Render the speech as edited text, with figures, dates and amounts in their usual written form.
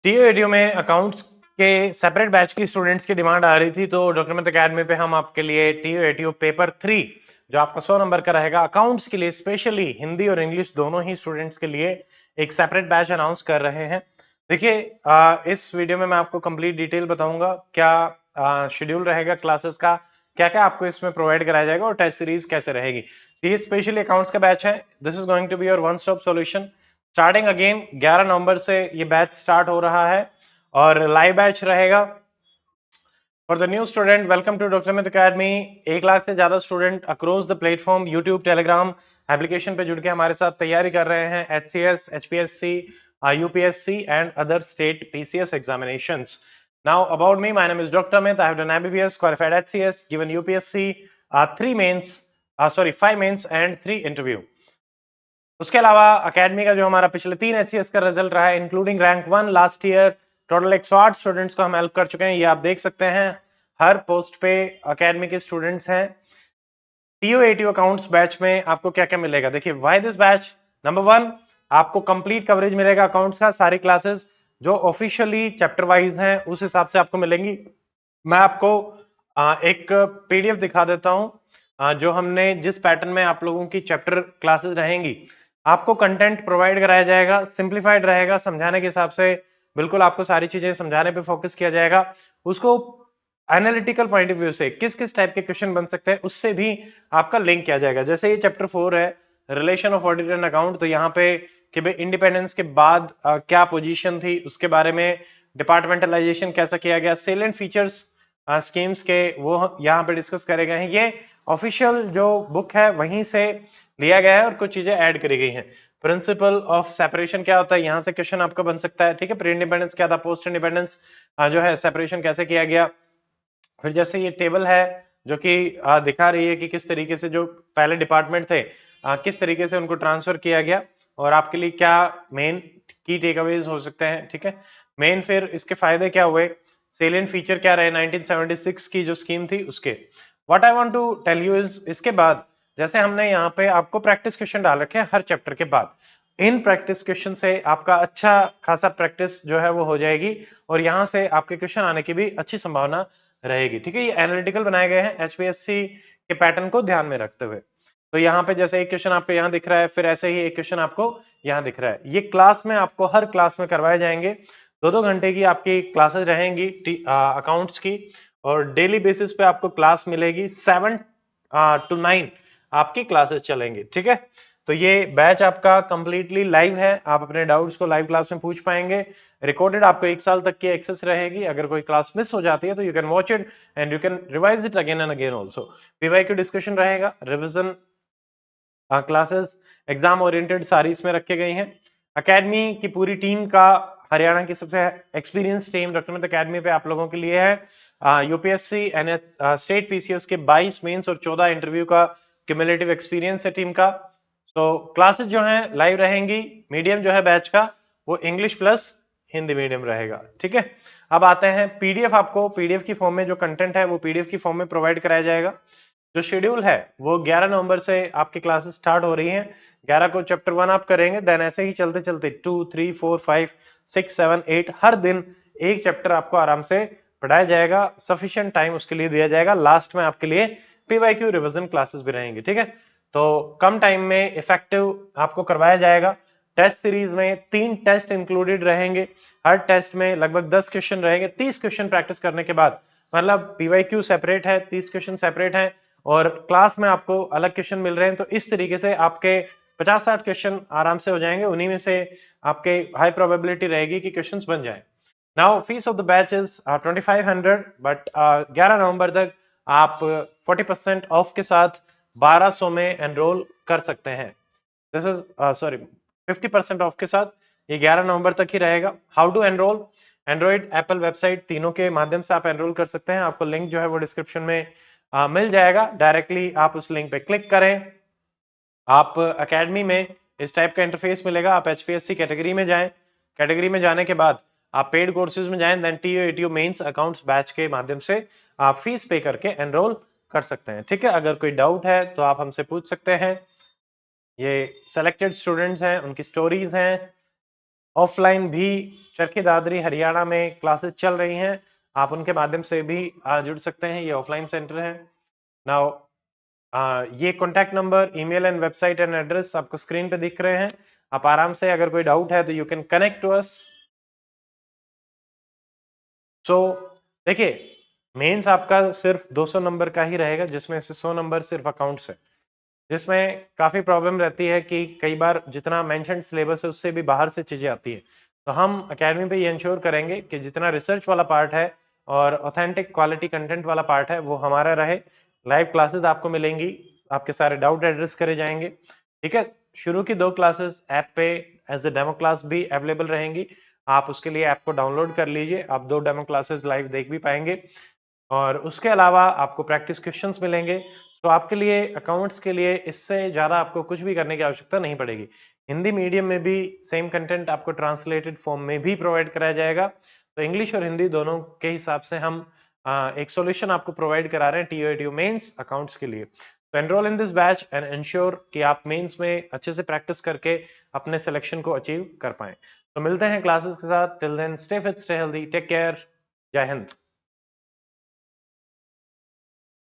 TO में accounts के separate batch की स्टूडेंट्स की डिमांड आ रही थी, तो डॉक्यूमेंट एकेडमी पे हम आपके लिए टीओ पेपर 3 जो आपका 100 नंबर का रहेगा अकाउंट्स के लिए, स्पेशली हिंदी और इंग्लिश दोनों ही स्टूडेंट्स के लिए एक सेपरेट बैच अनाउंस कर रहे हैं। देखिए, इस वीडियो में मैं आपको कंप्लीट डिटेल बताऊंगा क्या शेड्यूल रहेगा क्लासेस का, क्या क्या आपको इसमें प्रोवाइड कराया जाएगा और टेस्ट सीरीज कैसे रहेगी। ये स्पेशली अकाउंट्स का बैच है। This is going to be your one stop solution. Starting again 11 November से ये बैच स्टार्ट हो रहा है और लाइव बैच रहेगा for the new student. Welcome to doctor Amit academy. 1 lakh से ज्यादा student across the platform YouTube Telegram application पे जुड़ के हमारे साथ तैयारी कर रहे हैं HCS, HPSC, UPSC and other state PCS examinations. Now about me, my name is Dr. Amit. I have done MBBS, qualified HCS, given UPSC, 5 mains and 3 interview. उसके अलावा अकेडमी का जो हमारा पिछले 3 HCS का रिजल्ट रहा है, including rank 1 last year, total 108 students को हम हेल्प कर चुके हैं। ये आप देख सकते हैं, हर पोस्ट पे अकेडमी के स्टूडेंट्स हैं। टीओ अकाउंट्स बैच में आपको क्या क्या मिलेगा, देखिए व्हाई दिस बैच। नंबर 1, आपको कंप्लीट कवरेज मिलेगा अकाउंट्स का। सारी क्लासेस जो ऑफिशियली चैप्टर वाइज हैं उस हिसाब से आपको मिलेंगी। मैं आपको एक PDF दिखा देता हूं, जो हमने जिस पैटर्न में आप लोगों की चैप्टर क्लासेस रहेंगी, आपको कंटेंट प्रोवाइड कराया जाएगा, सिंप्लीफाइड रहेगा, समझाने के हिसाब से बिल्कुल आपको सारी चीजें समझाने पे फोकस किया जाएगा। उसको एनालिटिकल पॉइंट ऑफ व्यू से किस किस टाइप के क्वेश्चन बन सकते हैं उससे भी आपका लिंक किया जाएगा। जैसे ये चैप्टर 4 है, relation of audit and account, तो यहाँ पे कि भाई इंडिपेंडेंस के बाद क्या पोजीशन थी उसके बारे में, डिपार्टमेंटलाइजेशन कैसा किया गया, सेलेंट फीचर्स स्कीम्स के वो यहाँ पे डिस्कस करे गए हैं। ये ऑफिशियल जो बुक है वहीं से लिया गया है और कुछ चीजें ऐड करी गई हैं। प्रिंसिपल ऑफ सेपरेशन क्या होता है, यहाँ से क्वेश्चन आपका बन सकता है। ठीक है, प्री इंडिपेंडेंस क्या था, पोस्ट इंडिपेंडेंस जो है सेपरेशन कैसे किया गया। फिर जैसे ये टेबल है जो कि दिखा रही है कि किस तरीके से जो पहले डिपार्टमेंट थे किस तरीके से उनको ट्रांसफर किया गया और आपके लिए क्या मेन की टेकअवेज हो सकते हैं। ठीक है, मेन फिर इसके फायदे क्या हुए, सेलिएंट फीचर क्या रहे 1976 की जो स्कीम थी उसके। What I want to tell you is, इसके बाद जैसे हमने यहाँ पे आपको प्रैक्टिस क्वेश्चन डाल रखे हैं हर चैप्टर के बाद, इन प्रैक्टिस क्वेश्चन से आपका अच्छा खासा प्रैक्टिस जो है वो हो जाएगी और यहाँ से आपके क्वेश्चन आने की भी अच्छी संभावना रहेगी। ठीक है, ये एनालिटिकल बनाए गए हैं HPSC के पैटर्न को ध्यान में रखते हुए। तो यहाँ पे जैसे एक क्वेश्चन आपको यहाँ दिख रहा है, फिर ऐसे ही एक क्वेश्चन आपको यहाँ दिख रहा है। ये क्लास में आपको हर क्लास में करवाए जाएंगे। 2-2 घंटे की आपकी क्लासेस रहेंगी अकाउंट्स की और डेली बेसिस पे आपको क्लास मिलेगी। 7 to 9 आपकी क्लासेस चलेंगी। ठीक है, तो ये बैच आपका कंप्लीटली लाइव है, आप अपने डाउट्स को लाइव क्लास में पूछ पाएंगे। रिकॉर्डेड आपको 1 साल तक की एक्सेस रहेगी। अगर कोई क्लास मिस हो जाती है तो you can watch it and you can revise it again and again also. PYQ discussion रहेगा, रिविजन क्लासेस, एग्जाम ओरिएंटेड सारी इसमें रखे गई हैं। एकेडमी की पूरी टीम का, हरियाणा की सबसे experience team doctor Amit academy पे आप लोगों के लिए है। यूपीएससी एंड स्टेट पीसीएस के 22 मेंस और 14 इंटरव्यू का क्यूमुलेटिव एक्सपीरियंस है टीम का। तो क्लासेस जो हैं लाइव रहेंगी। मीडियम जो है बैच का वो इंग्लिश प्लस हिंदी मीडियम रहेगा। ठीक है, अब आते हैं पीडीएफ। आपको पीडीएफ की फॉर्म में जो कंटेंट है वो पीडीएफ की फॉर्म में प्रोवाइड कराया जाएगा। जो शेड्यूल है वो 11 नवंबर से आपकी क्लासेस स्टार्ट हो रही हैं। 11 को चैप्टर 1 आप करेंगे, देन ऐसे ही चलते चलते 2, 3, 4, 5, 6, 7, 8 हर दिन एक चैप्टर आपको आराम से पढ़ाया जाएगा। सफिशिएंट टाइम उसके लिए दिया जाएगा। लास्ट में आपके लिए पीवाईक्यू रिवीजन क्लासेस भी रहेंगी। ठीक है, तो कम टाइम में इफेक्टिव आपको करवाया जाएगा। टेस्ट सीरीज में 3 टेस्ट इंक्लूडेड रहेंगे। हर टेस्ट में लगभग 10 क्वेश्चन रहेंगे। 30 क्वेश्चन प्रैक्टिस करने के बाद, मतलब पीवाईक्यू सेपरेट है, 30 क्वेश्चन सेपरेट है और क्लास में आपको अलग क्वेश्चन मिल रहे हैं। तो इस तरीके से आपके 50-60 क्वेश्चन आराम से हो जाएंगे। उन्हीं में से आपके हाई प्रोबेबिलिटी रहेगी कि क्वेश्चंस बन जाएं। Now fees of the batch is 2500, but 11 नवंबर तक आप 40% ऑफ के साथ 1200 में एनरोल कर सकते हैं। दिस इज 50% ऑफ के साथ ये 11 नवंबर तक ही रहेगा। How to enrol, Android Apple website तीनों के माध्यम से आप एनरोल कर सकते हैं। आपको लिंक जो है वो डिस्क्रिप्शन में मिल जाएगा। डायरेक्टली आप उस लिंक पे क्लिक करें, आप एकेडमी में इस टाइप का इंटरफेस मिलेगा। आप HPSC कैटेगरी में जाएं, कैटेगरी में जाने के बाद आप पेड कोर्सेज में जाएं, then TO mains accounts batch के माध्यम से आप फीस पे करके एनरोल कर सकते हैं। ठीक है, अगर कोई डाउट है तो आप हमसे पूछ सकते हैं। ये सेलेक्टेड स्टूडेंट्स हैं, उनकी स्टोरीज हैं, ऑफलाइन भी चरखी दादरी हरियाणा में क्लासेस चल रही हैं, आप उनके माध्यम से भी जुड़ सकते हैं। ये ऑफलाइन सेंटर है। नाउ ये contact number, email and website and address आपको स्क्रीन पे दिख रहे हैं। आप आराम से, अगर कोई डाउट है तो you can connect to us. So देखिए, मेंस आपका सिर्फ 200 नंबर का ही रहेगा, जिसमें से 100 नंबर सिर्फ अकाउंट्स है, जिसमें काफी प्रॉब्लम रहती है कि कई बार जितना मेंशन सिलेबस है उससे भी बाहर से चीजें आती है। तो हम अकेडमी पे ये इंश्योर करेंगे कि जितना रिसर्च वाला पार्ट है और ऑथेंटिक क्वालिटी कंटेंट वाला पार्ट है वो हमारा रहे। लाइव क्लासेस आपको मिलेंगी, आपके सारे डाउट एड्रेस करे जाएंगे। ठीक है, शुरू की 2 क्लासेस ऐप पे एज ए डेमो क्लास भी अवेलेबल रहेंगी। आप उसके लिए ऐप को डाउनलोड कर लीजिए, आप 2 डेमो क्लासेस लाइव देख भी पाएंगे और उसके अलावा आपको प्रैक्टिस क्वेश्चंस मिलेंगे। तो आपके लिए, अकाउंट्स के लिए इससे ज़्यादा आपको कुछ भी करने की आवश्यकता नहीं पड़ेगी। हिंदी मीडियम में भी सेम कंटेंट आपको ट्रांसलेटेड फॉर्म में भी प्रोवाइड कराया जाएगा। तो इंग्लिश और हिंदी दोनों के हिसाब से हम एक सॉल्यूशन आपको प्रोवाइड करा रहे हैं टीओ मेंस अकाउंट्स के लिए। तो enrol in this batch and ensure कि आप मेंस में अच्छे से प्रैक्टिस करके अपने सिलेक्शन को अचीव कर पाएं। तो मिलते हैं क्लासेस के साथ। Till then stay fit, stay healthy, take care. जय हिंद।